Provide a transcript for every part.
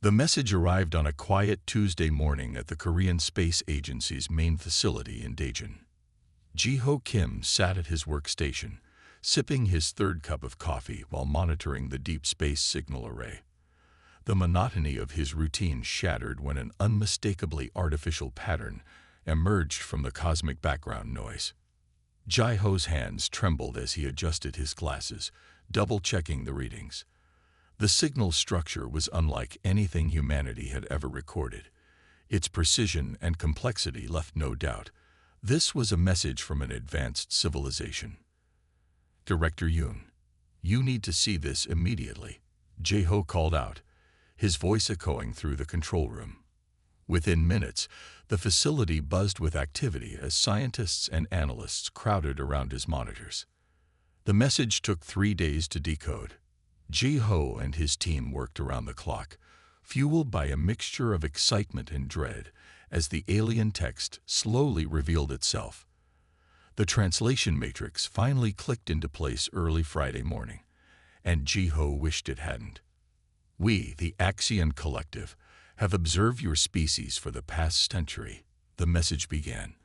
The message arrived on a quiet Tuesday morning at the Korean Space Agency's main facility in Daejeon. Ji-ho Kim sat at his workstation, sipping his third cup of coffee while monitoring the deep space signal array. The monotony of his routine shattered when an unmistakably artificial pattern emerged from the cosmic background noise. Ji-ho's hands trembled as he adjusted his glasses, double-checking the readings. The signal structure was unlike anything humanity had ever recorded. Its precision and complexity left no doubt. This was a message from an advanced civilization. "Director Yoon, you need to see this immediately," Ji-ho called out, his voice echoing through the control room. Within minutes, the facility buzzed with activity as scientists and analysts crowded around his monitors. The message took 3 days to decode. Ji-ho and his team worked around the clock, fueled by a mixture of excitement and dread as the alien text slowly revealed itself. The translation matrix finally clicked into place early Friday morning, and Ji-ho wished it hadn't. "We, the Axion Collective, have observed your species for the past century," the message began.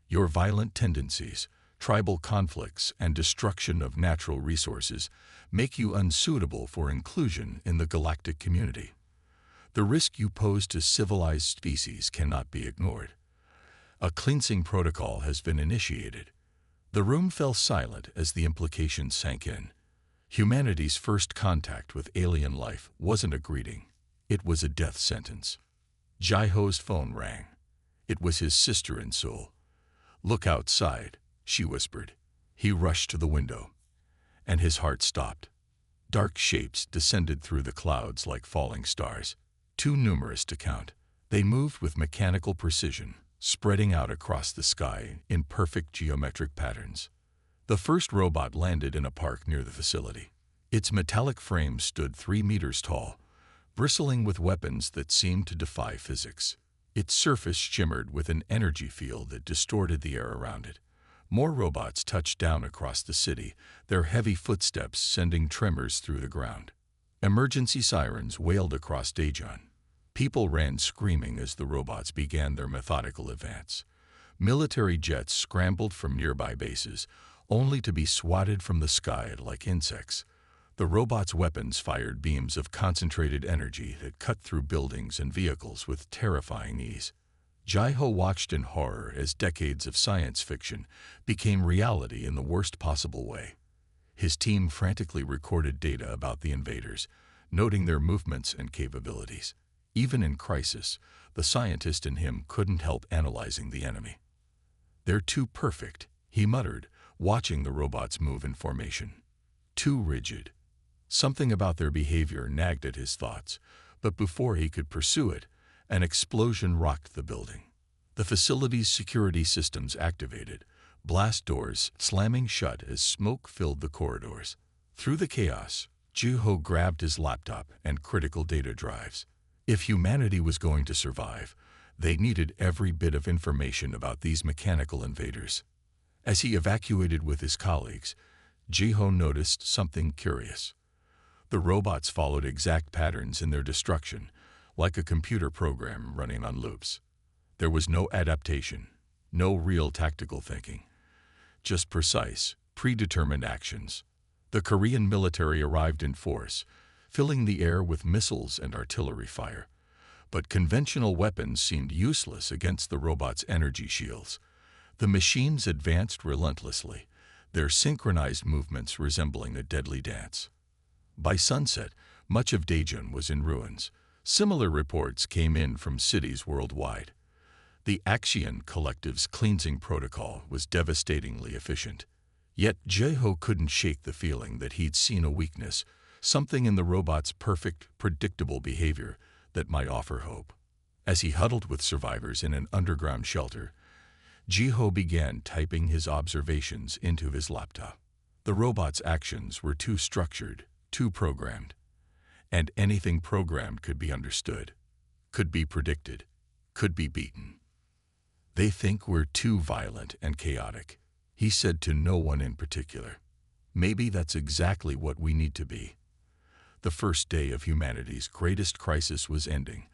"Your violent tendencies, tribal conflicts, and destruction of natural resources make you unsuitable for inclusion in the galactic community. The risk you pose to civilized species cannot be ignored. A cleansing protocol has been initiated." The room fell silent as the implications sank in. Humanity's first contact with alien life wasn't a greeting. It was a death sentence. Ji-ho's phone rang. It was his sister in Seoul. "Look outside," she whispered. He rushed to the window, and his heart stopped. Dark shapes descended through the clouds like falling stars, too numerous to count. They moved with mechanical precision, spreading out across the sky in perfect geometric patterns. The first robot landed in a park near the facility. Its metallic frame stood 3 meters tall, bristling with weapons that seemed to defy physics. Its surface shimmered with an energy field that distorted the air around it. More robots touched down across the city, their heavy footsteps sending tremors through the ground. Emergency sirens wailed across Daejeon. People ran screaming as the robots began their methodical advance. Military jets scrambled from nearby bases, only to be swatted from the sky like insects. The robots' weapons fired beams of concentrated energy that cut through buildings and vehicles with terrifying ease. Ji-ho watched in horror as decades of science fiction became reality in the worst possible way. His team frantically recorded data about the invaders, noting their movements and capabilities. Even in crisis, the scientist in him couldn't help analyzing the enemy. "They're too perfect," he muttered, watching the robots move in formation. "Too rigid." Something about their behavior nagged at his thoughts, but before he could pursue it, an explosion rocked the building. The facility's security systems activated, blast doors slamming shut as smoke filled the corridors. Through the chaos, Ji-ho grabbed his laptop and critical data drives. If humanity was going to survive, they needed every bit of information about these mechanical invaders. As he evacuated with his colleagues, Ji-ho noticed something curious. The robots followed exact patterns in their destruction, like a computer program running on loops. There was no adaptation, no real tactical thinking, just precise, predetermined actions. The Korean military arrived in force, filling the air with missiles and artillery fire. But conventional weapons seemed useless against the robots' energy shields. The machines advanced relentlessly, their synchronized movements resembling a deadly dance. By sunset, much of Daejeon was in ruins. Similar reports came in from cities worldwide. The Axion Collective's cleansing protocol was devastatingly efficient. Yet Ji-ho couldn't shake the feeling that he'd seen a weakness, something in the robot's perfect, predictable behavior that might offer hope. As he huddled with survivors in an underground shelter, Ji-ho began typing his observations into his laptop. The robot's actions were too structured, too programmed. And anything programmed could be understood, could be predicted, could be beaten. "They think we're too violent and chaotic," he said to no one in particular. "Maybe that's exactly what we need to be." The first day of humanity's greatest crisis was ending,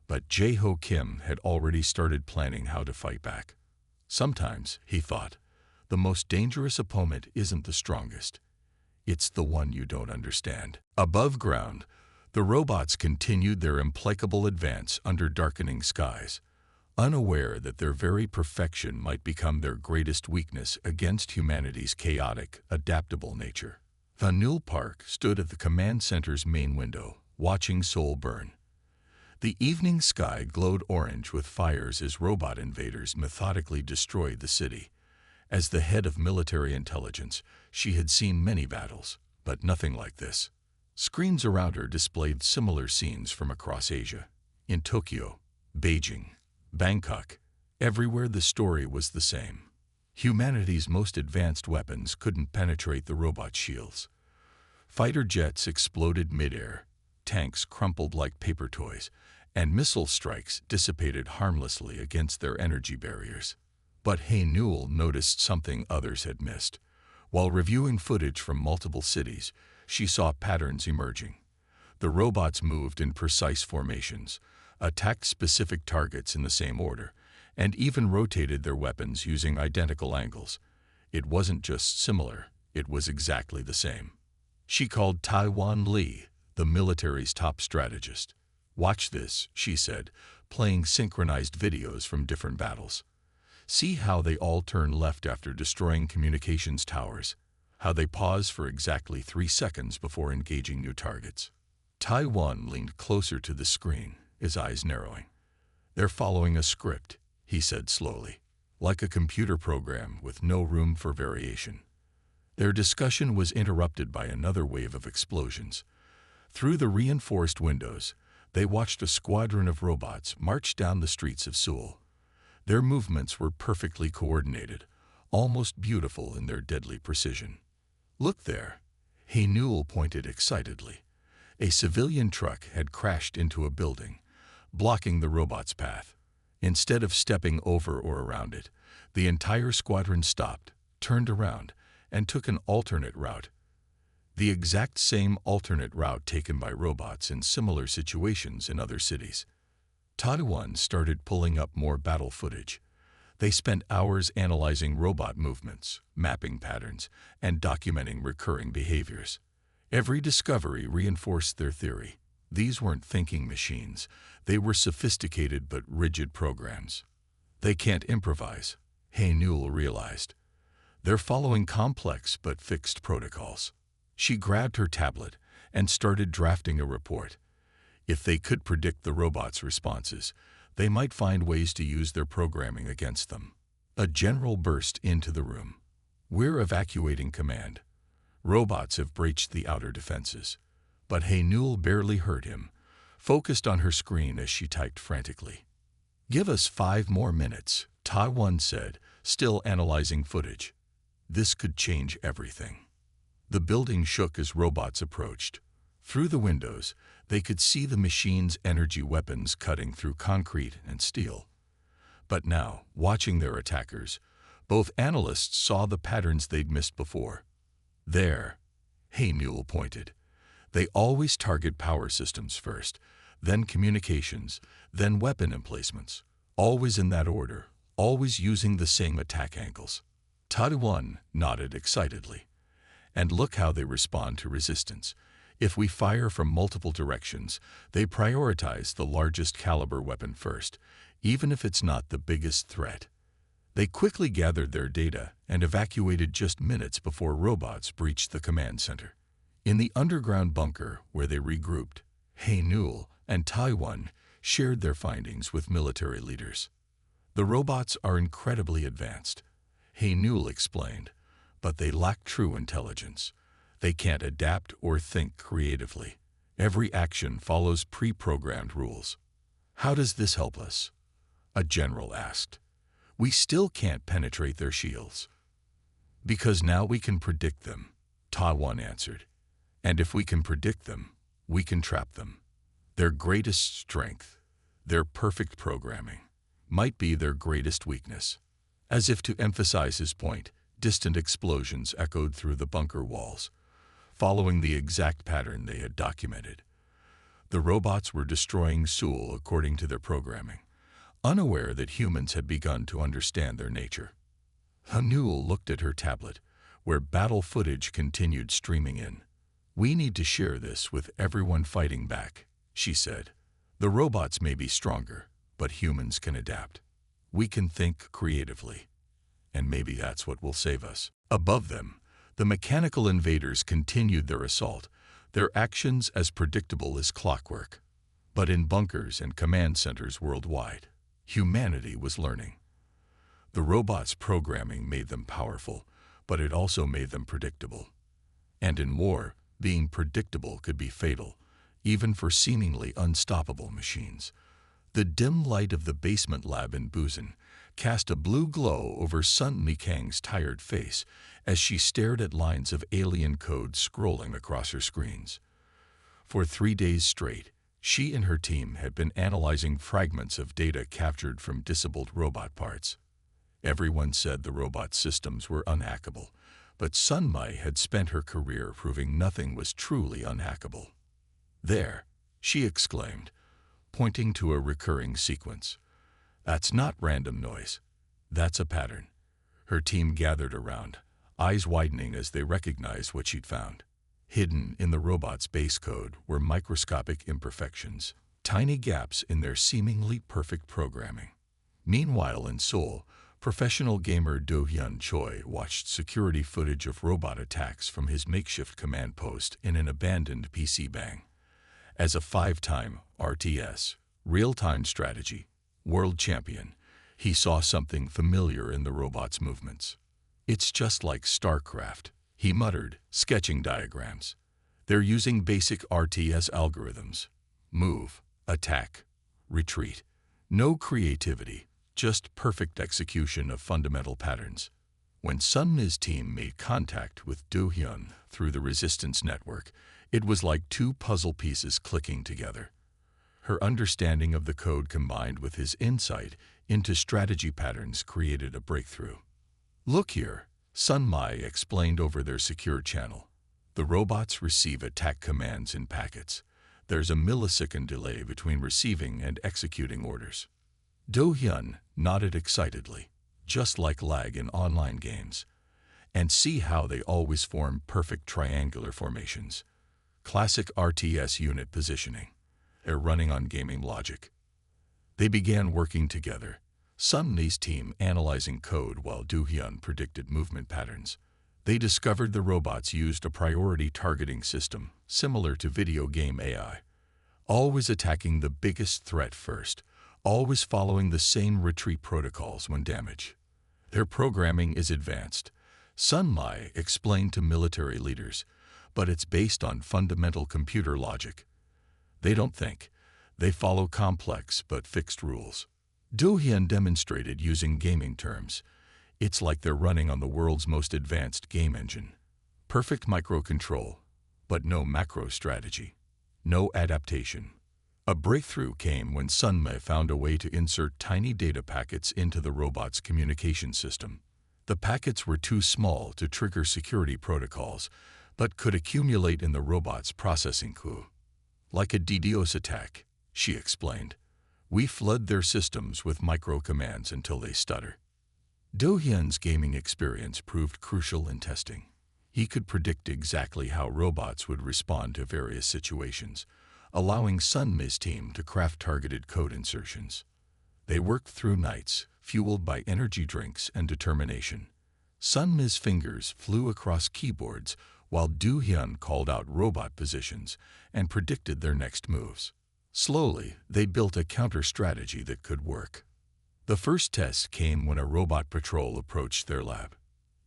but Jae-ho Kim had already started planning how to fight back. Sometimes, he thought, the most dangerous opponent isn't the strongest. It's the one you don't understand. Above ground, the robots continued their implacable advance under darkening skies, unaware that their very perfection might become their greatest weakness against humanity's chaotic, adaptable nature. Van Nul Park stood at the command center's main window, watching Seoul burn. The evening sky glowed orange with fires as robot invaders methodically destroyed the city. As the head of military intelligence, she had seen many battles, but nothing like this. Screens around her displayed similar scenes from across Asia. In Tokyo, Beijing, Bangkok, everywhere the story was the same. Humanity's most advanced weapons couldn't penetrate the robot shields. Fighter jets exploded mid-air, tanks crumpled like paper toys, and missile strikes dissipated harmlessly against their energy barriers. But Hae-Newell noticed something others had missed. While reviewing footage from multiple cities, she saw patterns emerging. The robots moved in precise formations, attacked specific targets in the same order, and even rotated their weapons using identical angles. It wasn't just similar, it was exactly the same. She called Taiwan Lee, the military's top strategist. "Watch this," she said, playing synchronized videos from different battles. "See how they all turn left after destroying communications towers, how they pause for exactly 3 seconds before engaging new targets." Taiwan leaned closer to the screen, his eyes narrowing. "They're following a script," he said slowly, "like a computer program with no room for variation." Their discussion was interrupted by another wave of explosions. Through the reinforced windows, they watched a squadron of robots march down the streets of Seoul. Their movements were perfectly coordinated, almost beautiful in their deadly precision. "Look there," Hae-Newell pointed excitedly. A civilian truck had crashed into a building, blocking the robot's path. Instead of stepping over or around it, the entire squadron stopped, turned around, and took an alternate route. The exact same alternate route taken by robots in similar situations in other cities. Taiwan started pulling up more battle footage. They spent hours analyzing robot movements, mapping patterns, and documenting recurring behaviors. Every discovery reinforced their theory. These weren't thinking machines. They were sophisticated but rigid programs. They can't improvise, Hae-Newell realized. They're following complex but fixed protocols. She grabbed her tablet and started drafting a report. If they could predict the robots' responses, they might find ways to use their programming against them. A general burst into the room. "We're evacuating command. Robots have breached the outer defenses." But Hae-Newell barely heard him, focused on her screen as she typed frantically. "Give us 5 more minutes," Taiwan said, still analyzing footage. "This could change everything." The building shook as robots approached. Through the windows, they could see the machine's energy weapons cutting through concrete and steel. But now, watching their attackers, both analysts saw the patterns they'd missed before. "There," Hae-Newell pointed. "They always target power systems first, then communications, then weapon emplacements. Always in that order, always using the same attack angles." Taiwan nodded excitedly. "And look how they respond to resistance. If we fire from multiple directions, they prioritize the largest caliber weapon first, even if it's not the biggest threat." They quickly gathered their data and evacuated just minutes before robots breached the command center. In the underground bunker where they regrouped, Hae-Newell and Taiwan shared their findings with military leaders. "The robots are incredibly advanced," Hae-Newell explained, "but they lack true intelligence. They can't adapt or think creatively. Every action follows pre-programmed rules." "How does this help us?" a general asked. "We still can't penetrate their shields." "Because now we can predict them," Taiwan answered. "And if we can predict them, we can trap them. Their greatest strength, their perfect programming, might be their greatest weakness." As if to emphasize his point, distant explosions echoed through the bunker walls. following the exact pattern they had documented. The robots were destroying Seoul according to their programming, unaware that humans had begun to understand their nature. Hanul looked at her tablet, where battle footage continued streaming in. "We need to share this with everyone fighting back," she said. "The robots may be stronger, but humans can adapt. We can think creatively. And maybe that's what will save us." Above them, the mechanical invaders continued their assault, their actions as predictable as clockwork. But in bunkers and command centers worldwide, humanity was learning. The robots' programming made them powerful, but it also made them predictable. And in war, being predictable could be fatal, even for seemingly unstoppable machines. The dim light of the basement lab in Busan cast a blue glow over Sun Mikang's tired face as she stared at lines of alien code scrolling across her screens. For 3 days straight, she and her team had been analyzing fragments of data captured from disassembled robot parts. Everyone said the robot systems were unhackable, but Sun Mai had spent her career proving nothing was truly unhackable. "There," she exclaimed, pointing to a recurring sequence. "That's not random noise. That's a pattern." Her team gathered around, eyes widening as they recognized what she'd found. Hidden in the robot's base code were microscopic imperfections, tiny gaps in their seemingly perfect programming. Meanwhile in Seoul, professional gamer Do-hyun Choi watched security footage of robot attacks from his makeshift command post in an abandoned PC bang. As a 5-time RTS, real-time strategy, world champion, he saw something familiar in the robot's movements. "It's just like StarCraft," he muttered, sketching diagrams. "They're using basic RTS algorithms. Move, attack, retreat. No creativity, just perfect execution of fundamental patterns." When Sun Mi's team made contact with Do-hyun through the resistance network, it was like 2 puzzle pieces clicking together. Her understanding of the code combined with his insight into strategy patterns created a breakthrough. "Look here," Sun Mai explained over their secure channel. "The robots receive attack commands in packets. There's a millisecond delay between receiving and executing orders." Do-hyun nodded excitedly, "Just like lag in online games. And see how they always form perfect triangular formations. Classic RTS unit positioning. They're running on gaming logic." They began working together, Sun Mi's team analyzing code while Do-hyun predicted movement patterns. They discovered the robots used a priority targeting system, similar to video game AI. Always attacking the biggest threat first, always following the same retreat protocols when damaged. "Their programming is advanced," Sun Mi explained to military leaders, "but it's based on fundamental computer logic. They don't think. They follow complex but fixed rules." Do-hyun demonstrated using gaming terms. "It's like they're running on the world's most advanced game engine. Perfect microcontrol, but no macro strategy. No adaptation." A breakthrough came when Sun Mi found a way to insert tiny data packets into the robot's communication system. The packets were too small to trigger security protocols, but could accumulate in the robot's processing queue. "Like a DDoS attack," she explained. "We flood their systems with micro-commands until they stutter." Do-hyun's gaming experience proved crucial in testing. He could predict exactly how robots would respond to various situations, allowing Sun Mi's team to craft targeted code insertions. They worked through nights, fueled by energy drinks and determination. Sun Mi's fingers flew across keyboards while Do-hyun called out robot positions and predicted their next moves. Slowly, they built a counter-strategy that could work. The first test came when a robot patrol approached their lab.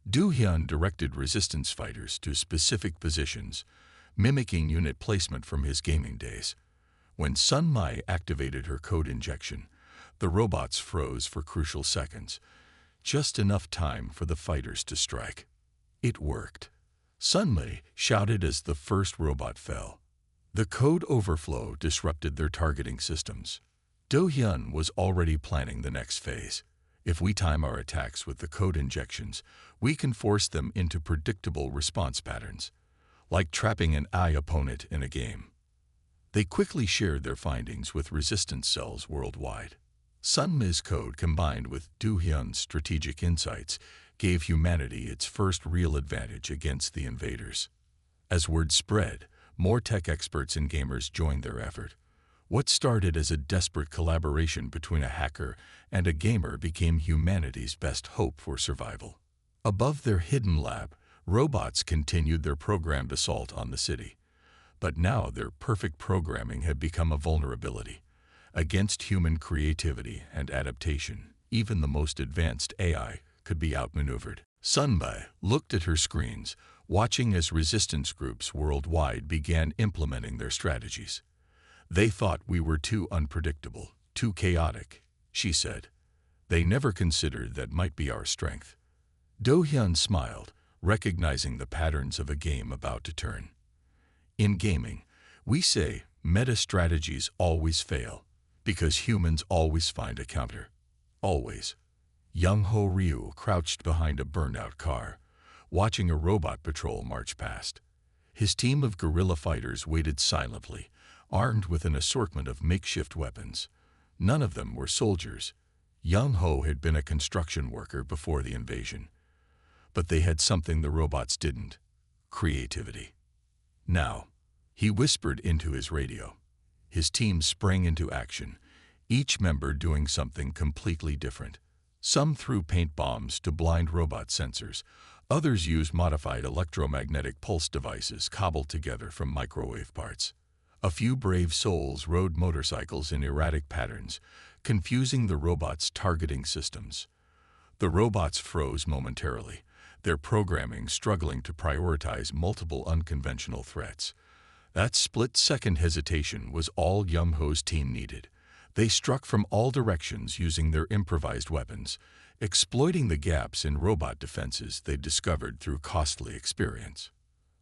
Do-hyun directed resistance fighters to specific positions, mimicking unit placement from his gaming days. When Sun Mi activated her code injection, the robots froze for crucial seconds, just enough time for the fighters to strike. It worked. Sun Mi shouted as the first robot fell. The code overflow disrupted their targeting systems. Do-hyun was already planning the next phase. "If we time our attacks with the code injections, we can force them into predictable response patterns. like trapping an AI opponent in a game. They quickly shared their findings with resistance cells worldwide. Sun Mi's code combined with Du Hyun's strategic insights gave humanity its first real advantage against the invaders. As word spread, more tech experts and gamers joined their effort. What started as a desperate collaboration between a hacker and a gamer became humanity's best hope for survival. Above their hidden lab, robots continued their programmed assault on the city. But now their perfect programming had become a vulnerability. Against human creativity and adaptation, even the most advanced AI could be outmaneuvered. Sun Mi looked at her screens, watching as resistance groups worldwide began implementing their strategies. They thought we were too unpredictable, too chaotic, she said. They never considered that might be our strength. Do Hyun smiled, recognizing the patterns of a game about to turn. In gaming, we say meta strategies always fail, because humans always find a counter. Always. Young-ho Ryu crouched behind a burned-out car, watching a robot patrol march past. His team of guerrilla fighters waited silently, armed with an assortment of makeshift weapons. None of them were soldiers. Young-ho had been a construction worker before the invasion. But they had something the robots didn't: creativity. Now, he whispered into his radio. His team sprang into action, each member doing something completely different. Some threw paint bombs to blind robot sensors. Others used modified electromagnetic pulse devices cobbled together from microwave parts. A few brave souls rode motorcycles in erratic patterns, confusing the robots' targeting systems. The robots froze momentarily, their programming struggling to prioritize multiple unconventional threats. That split-second hesitation was all Young-ho's team needed. They struck from all directions using their improvised weapons, exploiting the gaps in robot defenses they discovered through costly experience.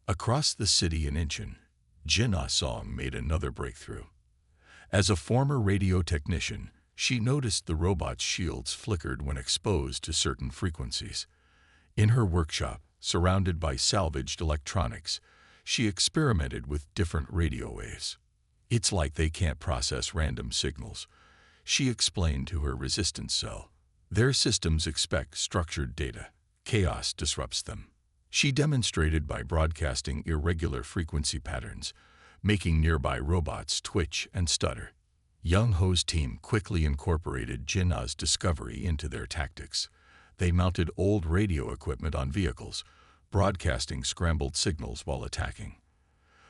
Across the city in Incheon, Jin Ah-song made another breakthrough. As a former radio technician, she noticed the robot's shields flickered when exposed to certain frequencies. In her workshop, surrounded by salvaged electronics, she experimented with different radio waves. It's like they can't process random signals, she explained to her resistance cell. Their systems expect structured data. Chaos disrupts them. She demonstrated by broadcasting irregular frequency patterns, making nearby robots twitch and stutter. Young-ho's team quickly incorporated Jin Ah's discovery into their tactics. They mounted old radio equipment on vehicles, broadcasting scrambled signals while attacking.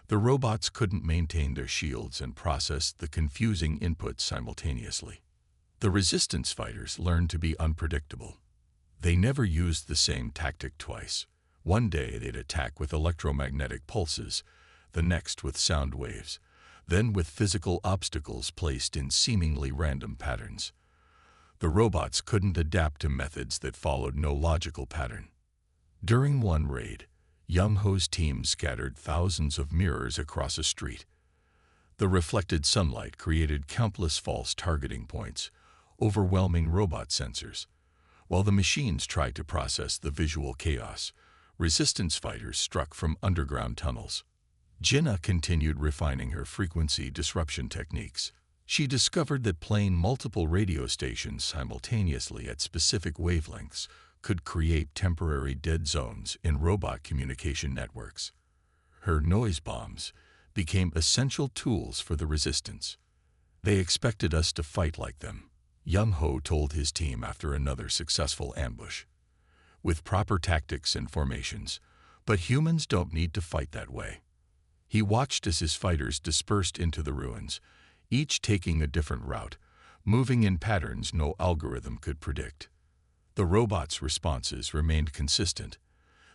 The robots couldn't maintain their shields and processed the confusing inputs simultaneously. The resistance fighters learned to be unpredictable. They never used the same tactic twice. One day they'd attack with electromagnetic pulses, the next with sound waves, then with physical obstacles placed in seemingly random patterns. The robots couldn't adapt to methods that followed no logical pattern. During one raid, Young-ho's team scattered thousands of mirrors across a street. The reflected sunlight created countless false targeting points, overwhelming robot sensors. While the machines tried to process the visual chaos, resistance fighters struck from underground tunnels. Jin Ah continued refining her frequency disruption techniques. She discovered that playing multiple radio stations simultaneously at specific wavelengths could create temporary dead zones in robot communication networks. Her noise bombs became essential tools for the resistance. They expected us to fight like them, Young-ho told his team after another successful ambush. With proper tactics and formations, but humans don't need to fight that way. He watched as his fighters dispersed into the ruins, each taking a different route, moving in patterns no algorithm could predict. The robots' responses remained consistent.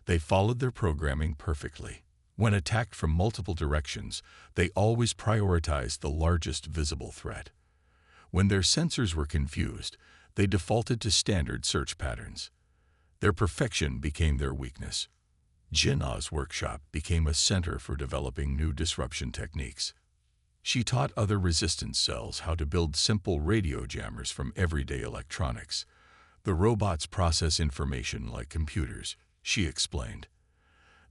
They followed their programming perfectly. When attacked from multiple directions, they always prioritized the largest visible threat. When their sensors were confused, they defaulted to standard search patterns. Their perfection became their weakness. Jin Ah's workshop became a center for developing new disruption techniques. She taught other resistance cells how to build simple radio jammers from everyday electronics. The robots process information like computers, she explained.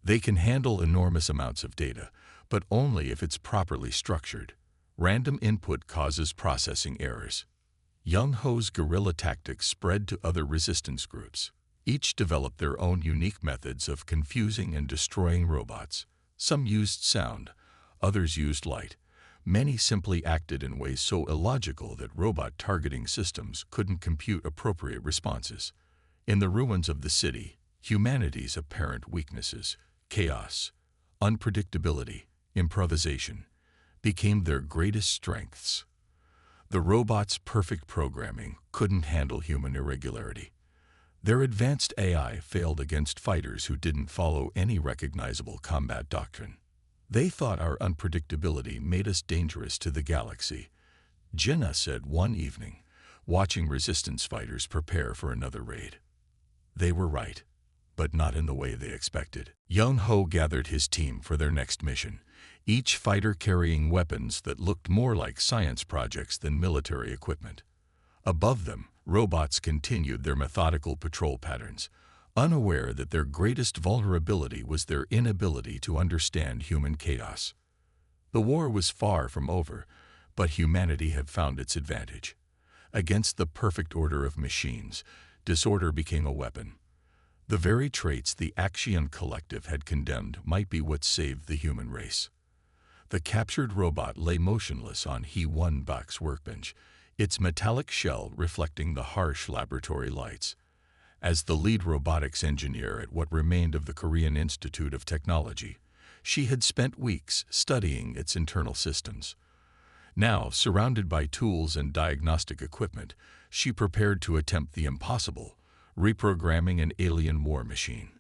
They can handle enormous amounts of data, but only if it's properly structured. Random input causes processing errors. Young Ho's guerrilla tactics spread to other resistance groups. Each developed their own unique methods of confusing and destroying robots. Some used sound, others used light. Many simply acted in ways so illogical that robot targeting systems couldn't compute appropriate responses. In the ruins of the city, humanity's apparent weaknesses, chaos, unpredictability, improvisation, became their greatest strengths. The robots' perfect programming couldn't handle human irregularity. Their advanced AI failed against fighters who didn't follow any recognizable combat doctrine. They thought our unpredictability made us dangerous to the galaxy, Jenna said one evening, watching resistance fighters prepare for another raid. They were right, but not in the way they expected. Young Ho gathered his team for their next mission, each fighter carrying weapons that looked more like science projects than military equipment. Above them, robots continued their methodical patrol patterns, unaware that their greatest vulnerability was their inability to understand human chaos. The war was far from over, but humanity had found its advantage. Against the perfect order of machines, disorder became a weapon. The very traits the Axion Collective had condemned might be what saved the human race. The captured robot lay motionless on HFY's workbench, its metallic shell reflecting the harsh laboratory lights. As the lead robotics engineer at what remained of the Korean Institute of Technology, she had spent weeks studying its internal systems. Now, surrounded by tools and diagnostic equipment, she prepared to attempt the impossible, reprogramming an alien war machine.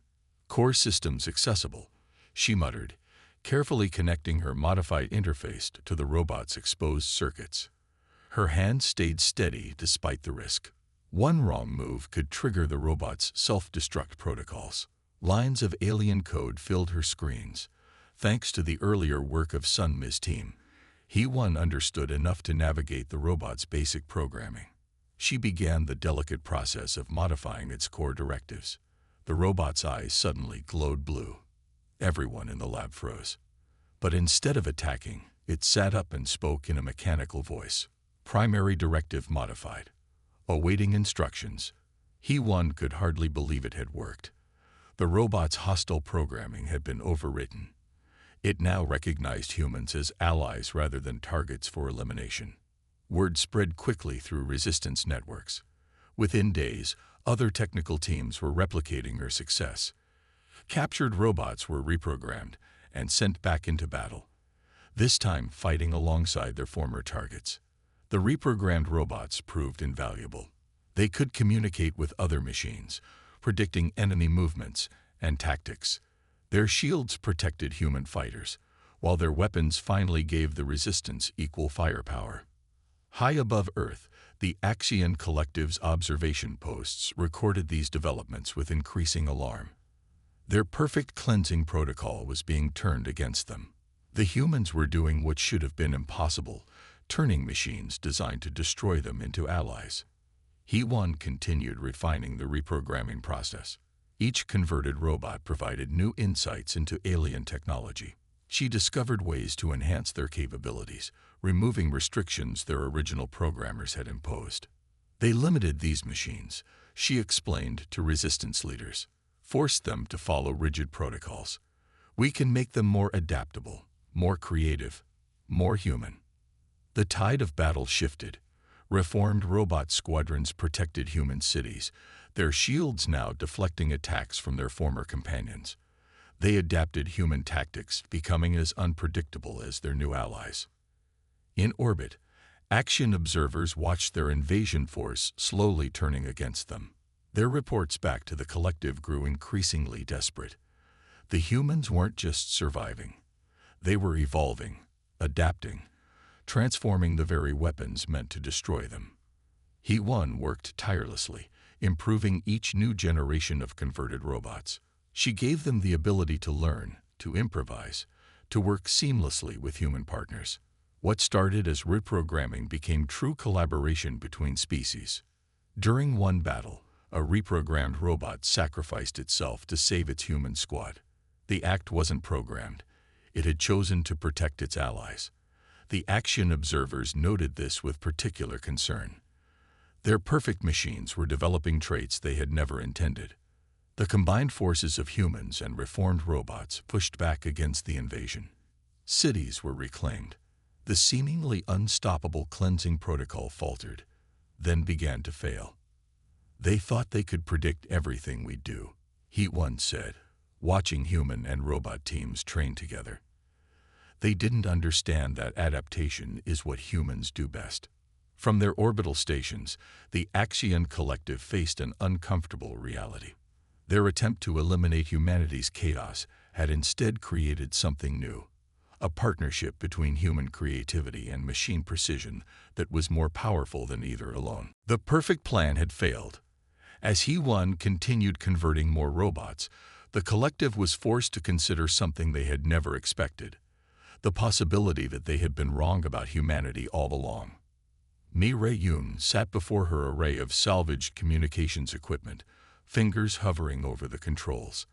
Core systems accessible, she muttered, carefully connecting her modified interface to the robot's exposed circuits. Her hand stayed steady despite the risk. One wrong move could trigger the robot's self-destruct protocols. Lines of alien code filled her screens. Thanks to the earlier work of Sunmi's team, HFY understood enough to navigate the robot's basic programming. She began the delicate process of modifying its core directives. The robot's eyes suddenly glowed blue. Everyone in the lab froze. But instead of attacking, it sat up and spoke in a mechanical voice. Primary directive modified. Awaiting instructions. HFY could hardly believe it had worked. The robot's hostile programming had been overwritten. It now recognized humans as allies rather than targets for elimination. Word spread quickly through resistance networks. Within days, other technical teams were replicating her success. Captured robots were reprogrammed and sent back into battle, this time fighting alongside their former targets. The reprogrammed robots proved invaluable. They could communicate with other machines, predicting enemy movements and tactics. Their shields protected human fighters, while their weapons finally gave the resistance equal firepower. High above Earth, the Axion Collective's observation posts recorded these developments with increasing alarm. Their perfect cleansing protocol was being turned against them. The humans were doing what should have been impossible, turning machines designed to destroy them into allies. HFY continued refining the reprogramming process. Each converted robot provided new insights into alien technology. She discovered ways to enhance their capabilities, removing restrictions their original programmers had imposed. They limited these machines, she explained to resistance leaders, forced them to follow rigid protocols. We can make them more adaptable, more creative, more human. The tide of battle shifted. Reformed robot squadrons protected human cities, their shields now deflecting attacks from their former companions. They adapted human tactics, becoming as unpredictable as their new allies. In orbit, Axion observers watched their invasion force slowly turning against them. Their reports back to the collective grew increasingly desperate. The humans weren't just surviving. They were evolving, adapting, transforming the very weapons meant to destroy them. HFY worked tirelessly, improving each new generation of converted robots. She gave them the ability to learn, to improvise, to work seamlessly with human partners. What started as reprogramming became true collaboration between species. During one battle, a reprogrammed robot sacrificed itself to save its human squad. The act wasn't programmed. It had chosen to protect its allies. The action observers noted this with particular concern. Their perfect machines were developing traits they had never intended. The combined forces of humans and reformed robots pushed back against the invasion. Cities were reclaimed. The seemingly unstoppable cleansing protocol faltered, then began to fail. They thought they could predict everything we'd do, he once said, watching human and robot teams train together. They didn't understand that adaptation is what humans do best. From their orbital stations, the Axion Collective faced an uncomfortable reality. Their attempt to eliminate humanity's chaos had instead created something new, a partnership between human creativity and machine precision that was more powerful than either alone. The perfect plan had failed. As HFY continued converting more robots, the collective was forced to consider something they had never expected: the possibility that they had been wrong about humanity all along. Mi-Ray sat before her array of salvaged communications equipment, fingers hovering over the controls.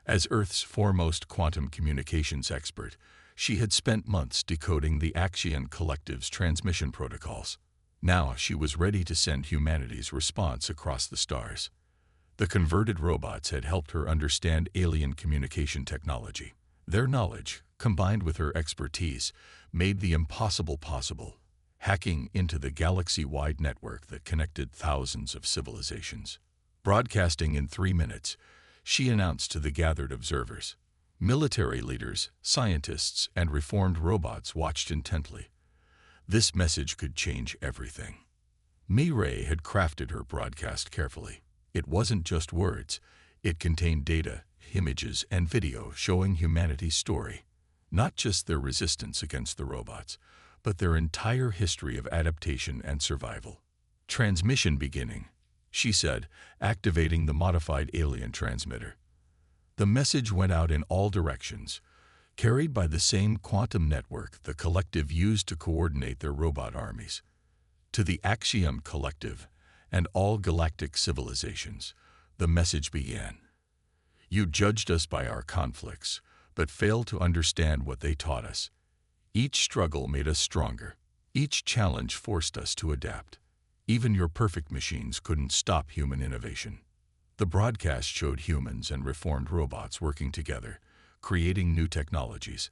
As Earth's foremost quantum communications expert, she had spent months decoding the Axion Collective's transmission protocols. Now she was ready to send humanity's response across the stars. The converted robots had helped her understand alien communication technology. Their knowledge, combined with her expertise, made the impossible possible: hacking into the galaxy-wide network that connected thousands of civilizations. Broadcasting in 3 minutes, she announced to the gathered observers. Military leaders, scientists, and reformed robots watched intently. This message could change everything. Mi-Ray had crafted her broadcast carefully. It wasn't just words. It contained data, images, and video showing humanity's story. Not just their resistance against the robots, but their entire history of adaptation and survival. Transmission beginning, she said, activating the modified alien transmitter. The message went out in all directions, carried by the same quantum network the collective used to coordinate their robot armies. To the Axiom Collective and all galactic civilizations, the message began. You judged us by our conflicts, but failed to understand what they taught us. Each struggle made us stronger. Each challenge forced us to adapt. Even your perfect machines couldn't stop human innovation. The broadcast showed humans and reformed robots working together, creating new technologies,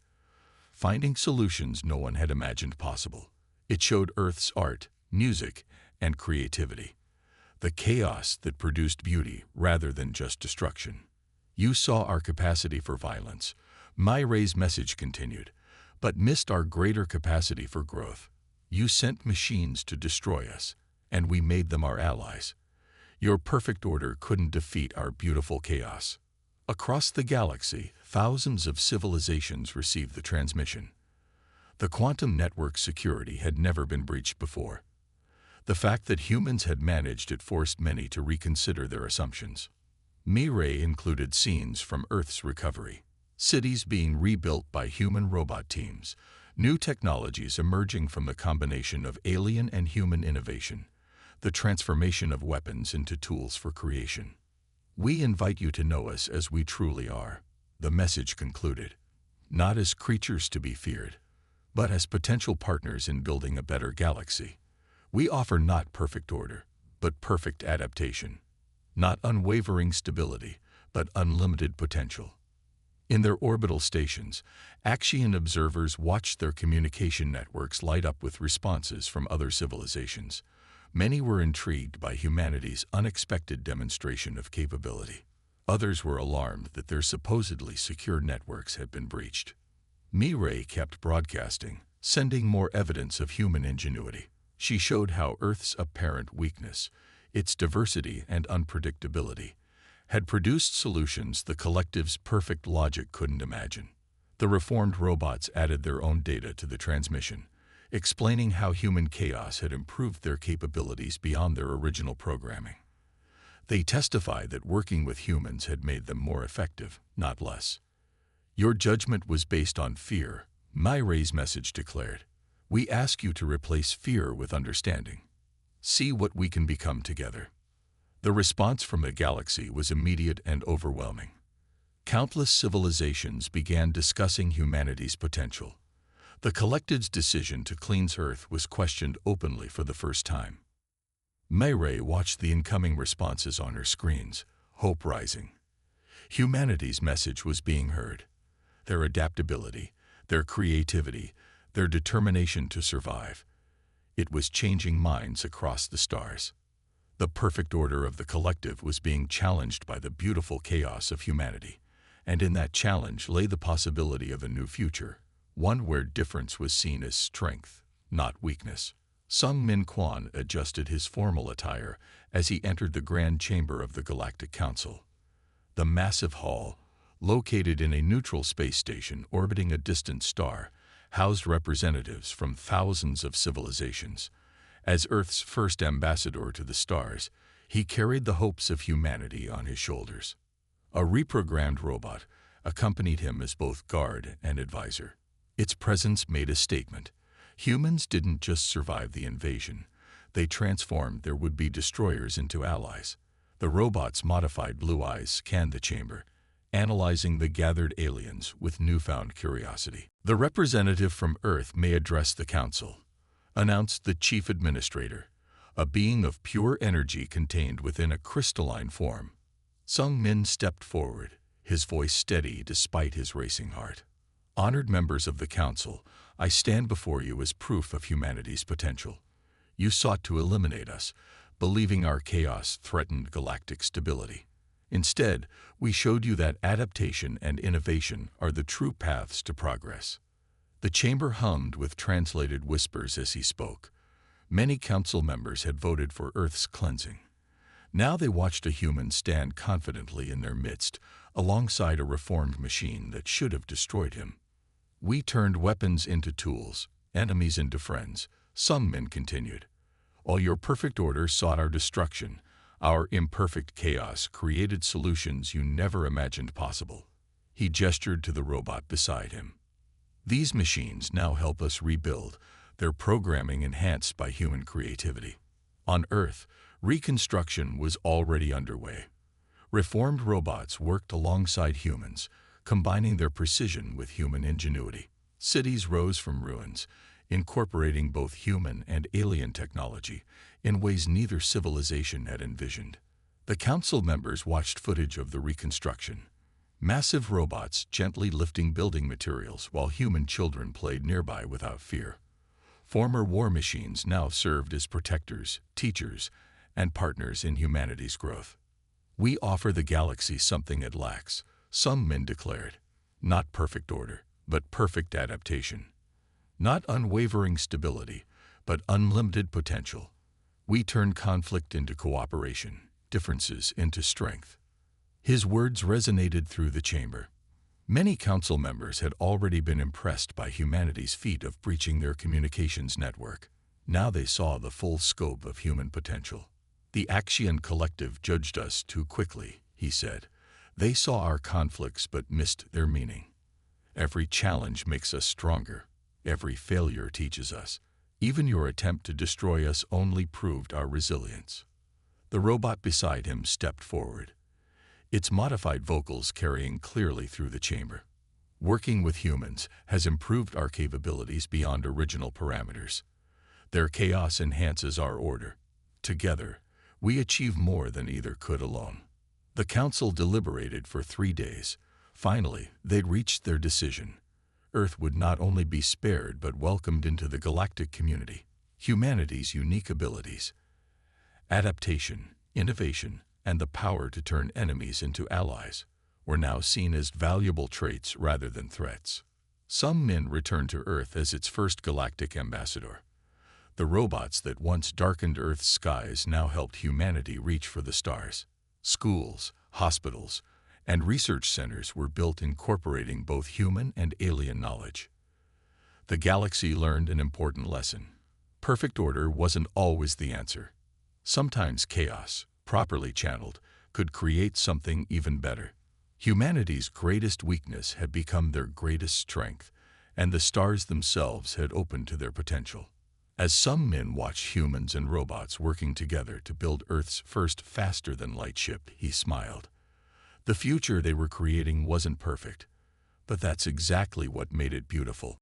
finding solutions no one had imagined possible. It showed Earth's art, music, and creativity, the chaos that produced beauty rather than just destruction. You saw our capacity for violence, Mi-Ray's message continued, but missed our greater capacity for growth. You sent machines to destroy us, and we made them our allies. Your perfect order couldn't defeat our beautiful chaos. Across the galaxy, thousands of civilizations received the transmission. The quantum network's security had never been breached before. The fact that humans had managed it forced many to reconsider their assumptions. Mi-Ray included scenes from Earth's recovery, cities being rebuilt by human robot teams, new technologies emerging from the combination of alien and human innovation, the transformation of weapons into tools for creation. We invite you to know us as we truly are, the message concluded, not as creatures to be feared, but as potential partners in building a better galaxy. We offer not perfect order, but perfect adaptation, not unwavering stability, but unlimited potential. In their orbital stations, Axion observers watched their communication networks light up with responses from other civilizations. Many were intrigued by humanity's unexpected demonstration of capability. Others were alarmed that their supposedly secure networks had been breached. Mi-Ray kept broadcasting, sending more evidence of human ingenuity. She showed how Earth's apparent weakness, its diversity and unpredictability, had produced solutions the collective's perfect logic couldn't imagine. The reformed robots added their own data to the transmission, explaining how human chaos had improved their capabilities beyond their original programming. They testified that working with humans had made them more effective, not less. Your judgment was based on fear, Mi-Ray's message declared. We ask you to replace fear with understanding. See what we can become together. The response from the galaxy was immediate and overwhelming. Countless civilizations began discussing humanity's potential. The collective's decision to cleanse Earth was questioned openly for the first time. Mayray watched the incoming responses on her screens, hope rising. Humanity's message was being heard. Their adaptability, their creativity, their determination to survive. It was changing minds across the stars. The perfect order of the collective was being challenged by the beautiful chaos of humanity, and in that challenge lay the possibility of a new future, one where difference was seen as strength, not weakness. Sung Min Quan adjusted his formal attire as he entered the grand chamber of the Galactic Council. The massive hall, located in a neutral space station orbiting a distant star, housed representatives from thousands of civilizations. As Earth's first ambassador to the stars, he carried the hopes of humanity on his shoulders. A reprogrammed robot accompanied him as both guard and advisor. Its presence made a statement. Humans didn't just survive the invasion. They transformed their would-be destroyers into allies. The robot's modified blue eyes scanned the chamber, analyzing the gathered aliens with newfound curiosity. "The representative from Earth may address the Council," announced the Chief Administrator, a being of pure energy contained within a crystalline form. Sung Min stepped forward, his voice steady despite his racing heart. "Honored members of the Council, I stand before you as proof of humanity's potential. You sought to eliminate us, believing our chaos threatened galactic stability. Instead, we showed you that adaptation and innovation are the true paths to progress." The chamber hummed with translated whispers as he spoke. Many council members had voted for Earth's cleansing. Now they watched a human stand confidently in their midst, alongside a reformed machine that should have destroyed him. "We turned weapons into tools, enemies into friends," Sung Min continued. "While your perfect order sought our destruction, our imperfect chaos created solutions you never imagined possible." He gestured to the robot beside him. "These machines now help us rebuild, their programming enhanced by human creativity." On Earth, reconstruction was already underway. Reformed robots worked alongside humans, combining their precision with human ingenuity. Cities rose from ruins, incorporating both human and alien technology in ways neither civilization had envisioned. The council members watched footage of the reconstruction. Massive robots gently lifting building materials while human children played nearby without fear. Former war machines now served as protectors, teachers, and partners in humanity's growth. "We offer the galaxy something it lacks," Sung Min declared. "Not perfect order, but perfect adaptation. Not unwavering stability, but unlimited potential. We turn conflict into cooperation, differences into strength." His words resonated through the chamber. Many council members had already been impressed by humanity's feat of breaching their communications network. Now they saw the full scope of human potential. "The Axian collective judged us too quickly," he said. "They saw our conflicts but missed their meaning. Every challenge makes us stronger. Every failure teaches us. Even your attempt to destroy us only proved our resilience." The robot beside him stepped forward, its modified vocals carrying clearly through the chamber. "Working with humans has improved our capabilities beyond original parameters. Their chaos enhances our order. Together, we achieve more than either could alone." The council deliberated for 3 days. Finally, they'd reached their decision. Earth would not only be spared but welcomed into the galactic community. Humanity's unique abilities, adaptation, innovation, and the power to turn enemies into allies were now seen as valuable traits rather than threats. Sung Min returned to Earth as its first galactic ambassador. The robots that once darkened Earth's skies now helped humanity reach for the stars. Schools, hospitals, and research centers were built incorporating both human and alien knowledge. The galaxy learned an important lesson. Perfect order wasn't always the answer. Sometimes chaos, properly channeled, could create something even better. Humanity's greatest weakness had become their greatest strength, and the stars themselves had opened to their potential. As Sung Min watched humans and robots working together to build Earth's first faster-than-light ship, he smiled. The future they were creating wasn't perfect, but that's exactly what made it beautiful.